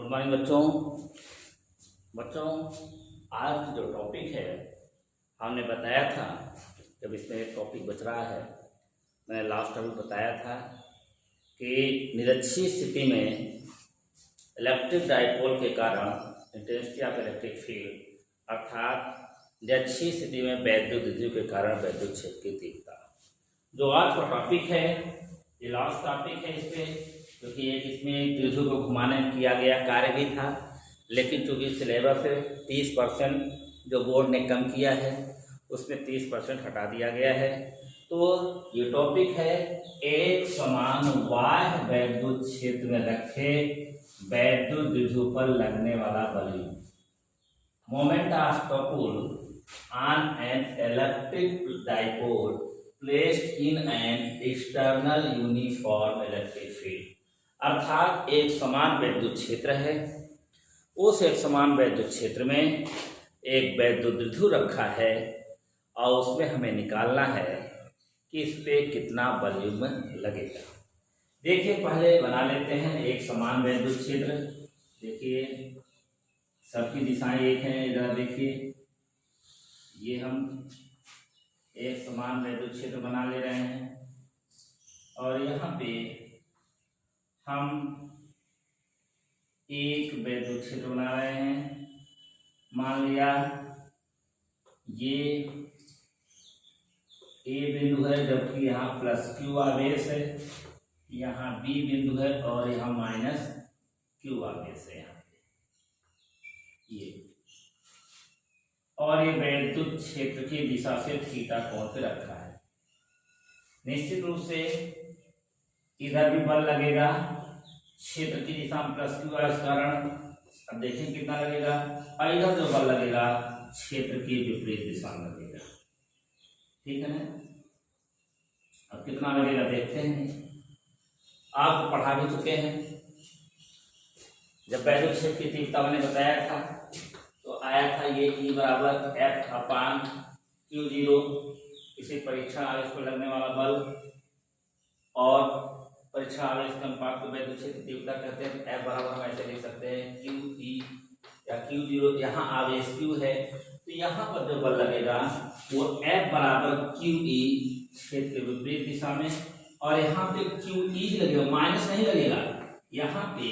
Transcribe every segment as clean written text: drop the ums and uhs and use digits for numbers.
Good morning बच्चों आज जो टॉपिक है हमने बताया था, जब इसमें एक टॉपिक बच रहा है, मैंने लास्ट टाइम बताया था कि निरक्षीय स्थिति में इलेक्ट्रिक डाइपोल के कारण इंटेंसिटी ऑफ इलेक्ट्रिक फील्ड अर्थात निरक्षीय स्थिति में वैद्युत द्विध्रुव के कारण वैद्युत क्षेत्र की तीव्रता। जो आज का टॉपिक है ये लास्ट टॉपिक है इस पे, क्योंकि एक इसमें द्विध्रुव को घुमाने किया गया कार्य भी था, लेकिन चूंकि सिलेबस से 30% जो बोर्ड ने कम किया है उसमें 30% हटा दिया गया है। तो ये टॉपिक है एक समान बाह्य वैद्युत क्षेत्र में रखे वैद्युत द्विध्रुव पर लगने वाला बल, moment of couple on an electric dipole placed in an external uniform electric field. अर्थात एक समान वैद्युत क्षेत्र है, उस एक समान वैद्युत क्षेत्र में एक वैद्युत द्विध्रुव रखा है और उसमें हमें निकालना है कि इस पे कितना वॉल्यूम लगेगा। देखिए पहले बना लेते हैं एक समान वैद्युत क्षेत्र। देखिए सबकी दिशाएं एक हैं, इधर देखिए ये हम एक समान वैद्युत क्षेत्र बना ले रहे हैं और यहाँ पे हम एक वैद्युत क्षेत्र बना रहे हैं। मान लिया ये ए बिंदु है, जबकि यहाँ प्लस क्यू आवेश है, यहाँ बी बिंदु है और यहाँ माइनस क्यू आवेश है यहाँ पे ये। और ये वैद्युत क्षेत्र की दिशा से थीटा कोण पे रखा है। निश्चित रूप से इधर भी बल लगेगा क्षेत्र की दिशा में प्लस क्यू है, इस कारण अब देखें कितना लगेगा, और इधर जो बल लगेगा क्षेत्र की विपरीत दिशा में लगेगा। ठीक है ना, अब कितना लगेगा देखते हैं। आप पढ़ा भी चुके हैं, जब वैद्युत क्षेत्र की तीव्रता मैंने बताया था तो आया था ये E बराबर F अपान Q0, इसे परीक्षा आवेश पर लगने वाला बल और परीक्षा आवेश के अनुपात को वैद्युत क्षेत्र की तीव्रता कहते हैं। F बराबर हम ऐसे लिख सकते हैं QE या Q0, यहाँ आवेश Q है तो यहाँ पर जो बल लगेगा वो F बराबर QE क्षेत्र के विपरीत दिशा में, और यहाँ पे QE लगेगा, माइनस नहीं लगेगा, यहाँ पे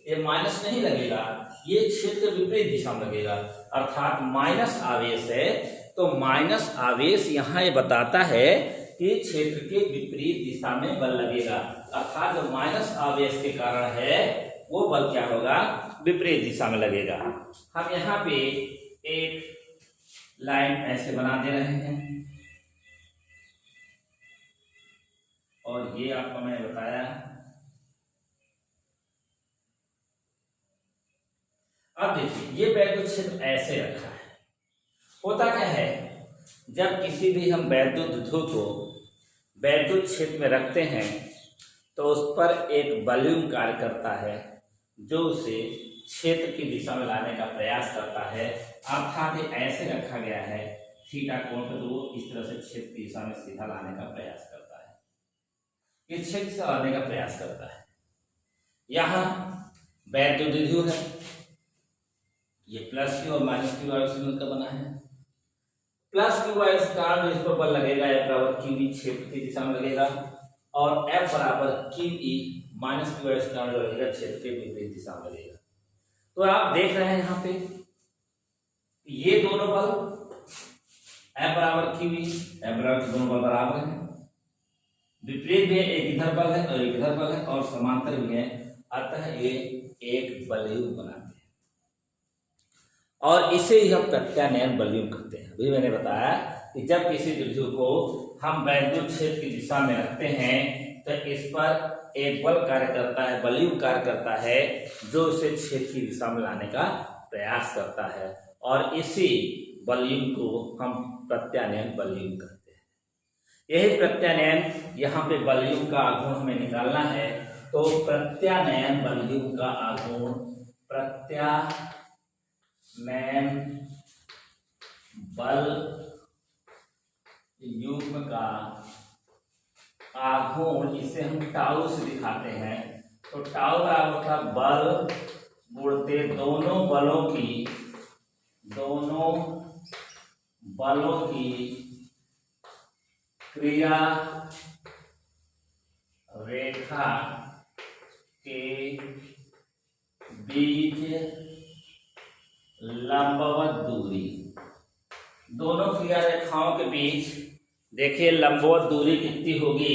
ये माइनस नहीं लगेगा, ये क्षेत्र के विपरीत दिशा में लगेगा। अर्थात माइनस आवेश है तो माइनस आवेश यहाँ ये बताता है कि क्षेत्र के विपरीत दिशा में बल लगेगा। अर्थात जो माइनस आवेश के कारण है वो बल क्या होगा, विपरीत दिशा में लगेगा। हम यहाँ पे एक लाइन ऐसे बना दे रहे हैं और ये आपको मैंने बताया। अब देखिए ये वैद्युत क्षेत्र ऐसे रखा है। होता क्या है, जब किसी भी हम वैद्युत द्विध्रुव को वैद्युत क्षेत्र में रखते हैं तो उस पर एक वॉल्यूम कार्य करता है जो उसे क्षेत्र की दिशा में लाने का प्रयास करता है। अर्थात ये ऐसे रखा गया है थीटा कोण पे, तो वो इस तरह से क्षेत्र की दिशा में सीधा लाने का प्रयास करता है, ये क्षेत्र से लाने का प्रयास करता है। यहाँ वैद्युत द्विध्रुव है, ये प्लस क्यू और माइनस क्यू आवेश मिलकर बना है। प्लस क्यू आवेश के कारण इस पर बल लगेगा F बराबर QE क्षेत्र की दिशा में लगेगा, और F बराबर QE माइनस क्यू आवेश के कारण लगेगा क्षेत्र के विपरीत दिशा में लगेगा। तो आप देख रहे हैं यहाँ पे ये दोनों बल F बराबर QE, F बराबर दोनों बल बराबर हैं, विपरीत भी एक इधर बल है और एक इधर बल है और समांतर भी है, अतः ये एक वॉल्यूम बनाते हैं और इसे ही हम प्रत्यानयन वॉल्यूम कहते हैं। अभी मैंने बताया कि जब किसी द्विध्रुव को हम वैद्युत क्षेत्र की दिशा में रखते हैं तो इस पर एक बल कार्य करता है, वॉल्यूम कार्य करता है जो उसे क्षेत्र की दिशा में लाने का प्रयास करता है, और इसी वॉल्यूम को हम प्रत्यानयन वॉल्यूम कहते हैं। यही प्रत्यानयन, यहाँ पे वॉल्यूम का आघूर्ण हमें निकालना है, तो प्रत्यानयन वॉल्यूम का आघूर्ण, प्रत्यानयन बल युग्म का आघूर्ण, इसे हम टाउ से दिखाते हैं, तो टाउ बराबर होता है बल गुणते दोनों बलों की क्रिया रेखा के बीच लंबवत दूरी। दोनों क्रिया रेखाओं के बीच देखिए लंबवत दूरी कितनी होगी,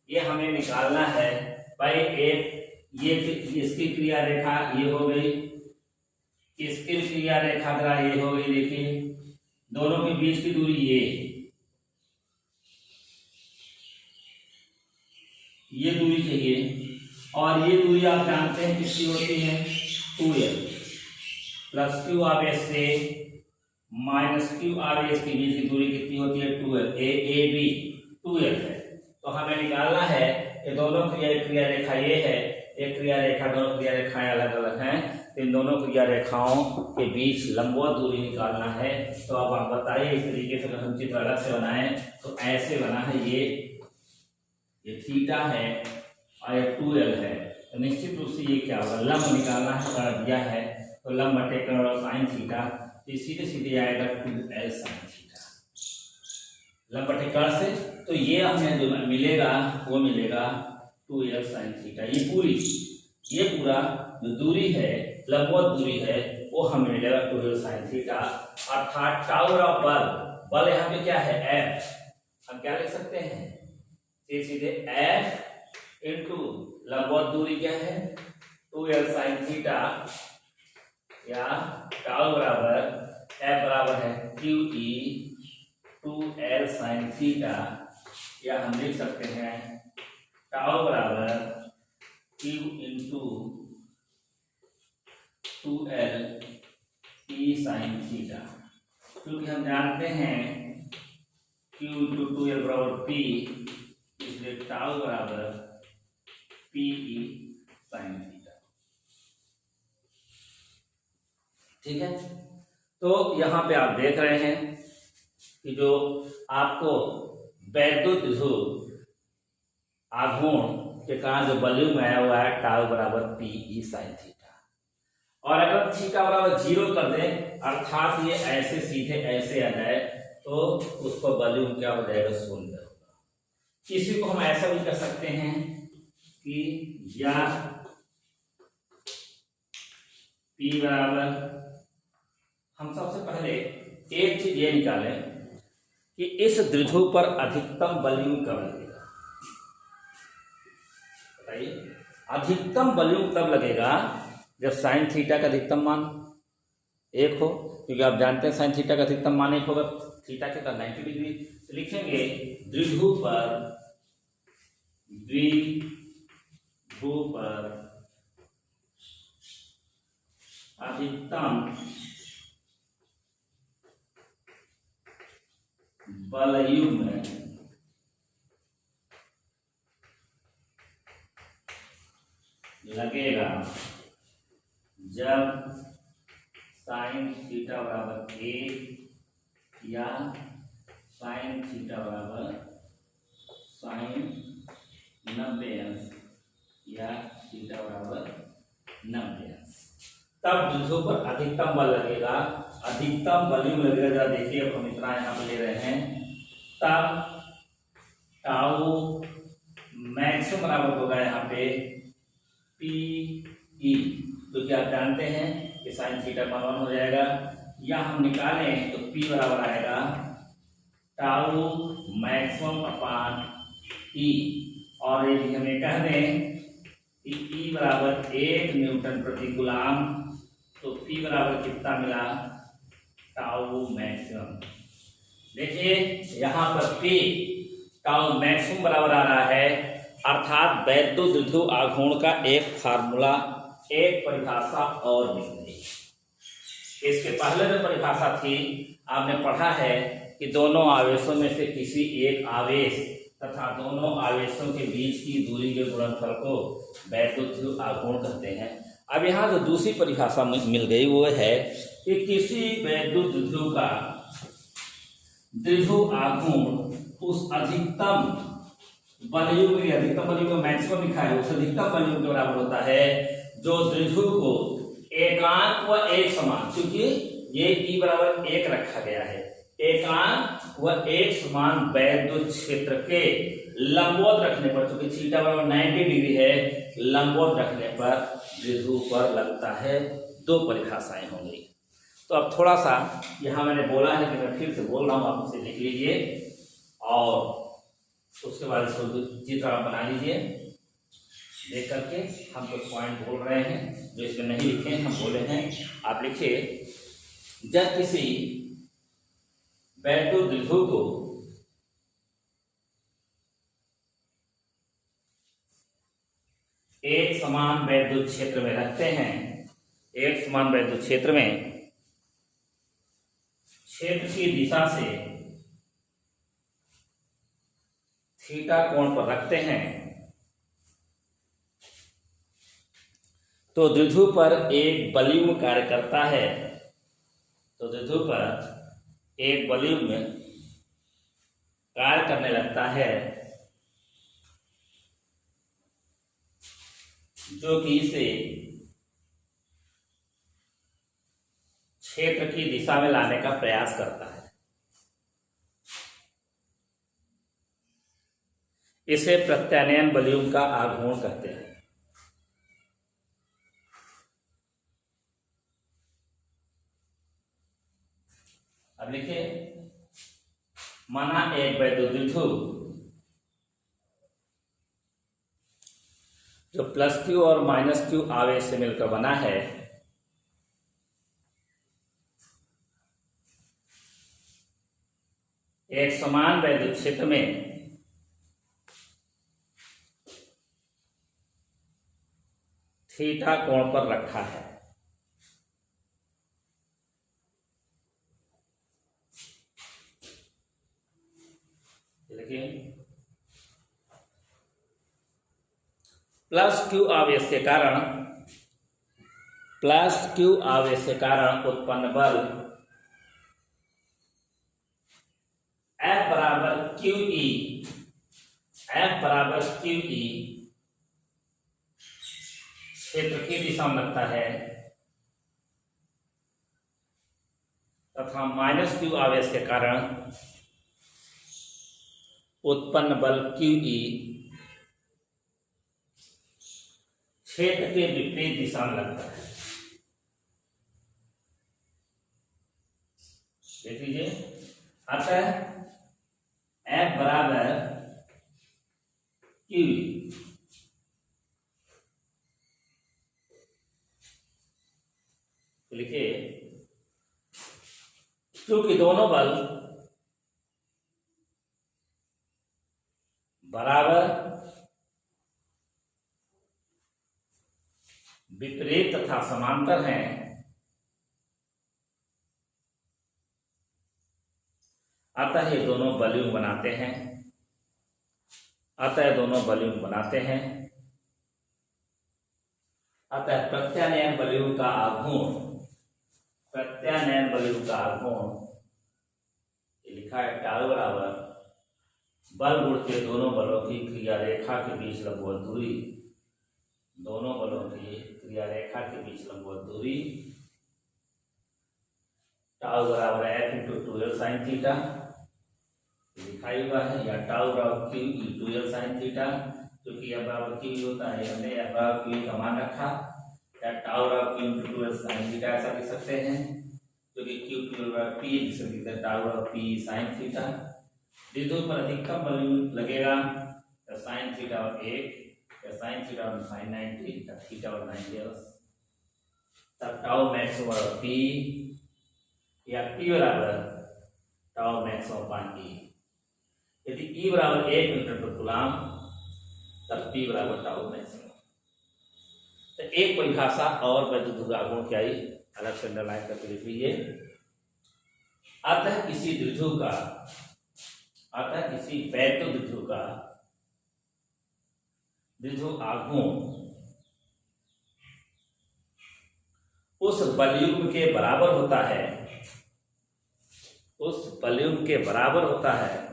ये हमें निकालना है। भाई एक ये इसकी क्रिया रेखा ये हो गई, इसकी क्रिया रेखा ये हो गई। देखिए दोनों के बीच की दूरी ये दूरी चाहिए, और ये दूरी आप जानते हैं कितनी होती है, 2l प्लस क्यू आवेश से माइनस क्यू आवेश के बीच की दूरी कितनी होती है, 2l। ए बी 2l है। तो हमें निकालना है कि दोनों क्रिया रेखा ये है, एक क्रिया रेखा, दोनों क्रिया रेखाएं अलग अलग हैं, इन दोनों क्रिया रेखाओं के बीच लंबवत दूरी निकालना है। तो अब आप बताइए इस तरीके से अगर हम चित्र अलग से बनाएं तो ऐसे बना है, ये थीटा है और ये 2l है। तो निश्चित रूप से ये क्या होगा, लंब निकालना है, कर दिया है तो लंब बटे कर्ण साइन थीटा, ये सीधे सीधे आएगा 2l साइन थीटा लंब बटे कर्ण से। तो ये हमें जो मिलेगा वो मिलेगा 2l साइन थीटा। ये पूरा जो दूरी है, लंबवत दूरी है, वो हमें मिलेगा 2l साइन थीटा। अर्थात टाउ बल यहाँ पे क्या है, F। हम क्या लिख सकते हैं, सीधे F इंटू लंबवत दूरी क्या है, 2l साइन थीटा, या टाउ बराबर F बराबर है QE 2l साइन थीटा, या हम लिख सकते हैं टाउ बराबर Q into 2l E sine theta. क्योंकि हम जानते हैं Q इंटू 2l बराबर P, इसलिए टाउ बराबर PE साइन थीटा। ठीक है, तो यहाँ पे आप देख रहे हैं कि जो आपको वैद्युत ध्रुव आघूर्ण के कारण जो वॉल्यूम आया हुआ है टाउ बराबर PE साइन थीटा, और अगर थीटा बराबर 0 कर दें, अर्थात ये ऐसे सीधे ऐसे आ जाए, तो उसको वॉल्यूम क्या हो जाएगा, 0 होगा। किसी को हम ऐसा भी कर सकते हैं कि या P बराबर, हम सबसे पहले एक चीज ये निकालें कि इस द्विध्रुव पर अधिकतम वॉल्यूम कब लगेगा। बताइए, अधिकतम वॉल्यूम तब लगेगा जब साइन थीटा का अधिकतम मान 1 हो, क्योंकि आप जानते हैं साइन थीटा का अधिकतम मान 1 होगा, थीटा के 90 डिग्री। तो लिखेंगे द्विध्रुव पर अधिकतम वॉल्यूम लगेगा जब साइन थीटा बराबर 1 या साइन थीटा बराबर साइन 90 अंश या थीटा बराबर 90 अंश, तब द्विध्रुव पर अधिकतम बल लगेगा, अधिकतम वॉल्यूम लगेगा। जरा देखिए, अब हम इतना यहाँ पे ले रहे हैं, तब टाउ मैक्सिमम बराबर होगा यहाँ पे PE, क्योंकि आप जानते हैं कि साइन थीटा का 1 हो जाएगा, या हम निकालें तो P बराबर आएगा टाउ मैक्सिमम अपान E, और यदि हमें कह दें कि E बराबर 1 न्यूटन प्रति कूलाम, तो P बराबर कितना मिला, टाउ मैक्सिमम। देखिए यहाँ पर P टाउ मैक्सिमम बराबर आ रहा है, अर्थात वैद्युत द्विध्रुव आघूर्ण का एक फार्मूला, एक परिभाषा और मिल गई। इसके पहले जो परिभाषा थी आपने पढ़ा है कि दोनों आवेशों में से किसी एक आवेश तथा दोनों आवेशों के बीच की दूरी के गुणनफल को वैद्युत ध्रुव आघूर्ण कहते हैं। अब यहाँ जो दूसरी परिभाषा मिल गई वो है कि किसी वैद्युत ध्रुव का द्विध्रुव आघूर्ण उस अधिकतम वॉल्यूम, अधिकतम वॉल्यूम को मैक्सिमम लिखा है, उस अधिकतम वॉल्यूम के बराबर होता है जो द्विध्रुव को एकांक व एक समान, क्योंकि ये E बराबर 1 रखा गया है, एकांक व एक समान वैद्युत क्षेत्र के लंबवत रखने पर, क्योंकि थीटा बराबर 90 डिग्री है, लंबवत रखने पर द्विध्रुव पर लगता है 2 परिभाषाएं होंगी। तो अब थोड़ा सा यहाँ मैंने बोला है कि मैं फिर से बोल रहा हूँ, आप इसे लिख लीजिए और उसके बाद इसको चित्र आप बना लीजिए। देख करके हम कुछ पॉइंट बोल रहे हैं जो इसमें नहीं लिखे हैं, हम बोले हैं, आप लिखिए। जब किसी वैद्युत द्विध्रुव को एक समान वैद्युत क्षेत्र में रखते हैं, एक समान वैद्युत क्षेत्र में क्षेत्र की दिशा से थीटा कोण पर रखते हैं, तो द्विध्रुव पर एक बलयुग्म कार्य करता है, तो द्विध्रुव पर एक बलयुग्म कार्य करने लगता है जो कि इसे क्षेत्र की दिशा में लाने का प्रयास करता है। इसे प्रत्यानयन बलयुग्म का आघूर्ण कहते हैं। अब लिखिए, माना एक वैद्युत द्विध्रुव जो +q और -q आवेश से मिलकर बना है, एक समान वैद्युत क्षेत्र में थीटा कोण पर रखा है। देखिए, +q आवेश के कारण, +q आवेश के कारण उत्पन्न बल F बराबर QE, F बराबर QE क्षेत्र की दिशा में लगता है, तथा -q आवेश के कारण उत्पन्न बल QE क्षेत्र के विपरीत दिशा में लगता है। देख लीजिए, अतः F बराबर QE, लिखिए, क्योंकि दोनों बल बराबर विपरीत तथा समांतर हैं, अतः ये दोनों बलयुग्म बनाते हैं, अतः दोनों बलयुग्म बनाते हैं, अतः प्रत्यानयन बलयुग्म का आघूर्ण, प्रत्यानयन बलयुग्म का आघूर्ण लिखा है टाउ बराबर बल गुण के दोनों बलों की क्रिया रेखा के बीच लंबवत दूरी, दोनों बलों की क्रिया रेखा के बीच लंबवत दूरी टाउ बराबर F × 2L sin थीटा लिखा हुआ है, या टाउ बराबर Q × 2L sin थीटा, क्योंकि F बराबर Q होता है, हमने F बराबर Q का मान रखा, या टाउ बराबर Q × 2L sin थीटा ऐसा लिख सकते हैं, क्योंकि Q बराबर P जिसे लिखते हैं टाउ बराबर P sin थीटा। द्विध्रुव पर अधिकतम बल लगेगा, तो sin थीटा और 1, या sin थीटा और sin 90, या थीटा और 90, तब टाउ मैक्स बराबर P, या P बराबर टाउ मैक्स अपॉन E। यदि E बराबर 1 मीटर पर कूलाम, तब P बराबर टाउ मैक्स। तो एक परिभाषा और वैद्युत आघूर्ण की आई, अलग से अंडरलाइन करके लिख लीजिए। अतः किसी द्विध्रुव का, अतः किसी वैद्युत द्विध्रुव का द्विध्रुव आघूर्ण उस बलयुग्म के बराबर होता है, उस बलयुग्म के बराबर होता है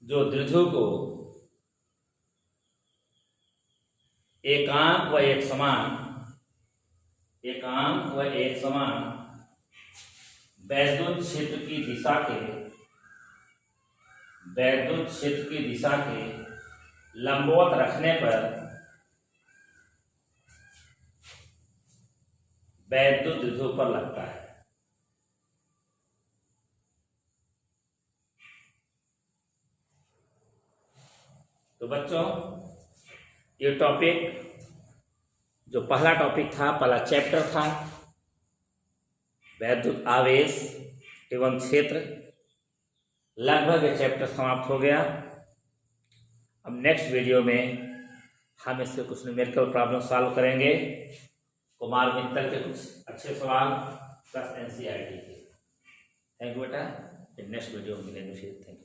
जो द्विध्रुव को एकांक व एक समान वैद्युत क्षेत्र की दिशा के लंबवत रखने पर वैद्युत ध्रुव पर लगता है। तो बच्चों, ये टॉपिक जो पहला टॉपिक था, पहला चैप्टर था वैद्युत आवेश एवं क्षेत्र, लगभग ये चैप्टर समाप्त हो गया। अब नेक्स्ट वीडियो में हम इससे कुछ न्यूमेरिकल प्रॉब्लम सॉल्व करेंगे, कुमार मित्तल के कुछ अच्छे सवाल प्लस एनसीईआरटी के। थैंक यू बेटा, नेक्स्ट वीडियो में मिलेंगे फिर। Thank you.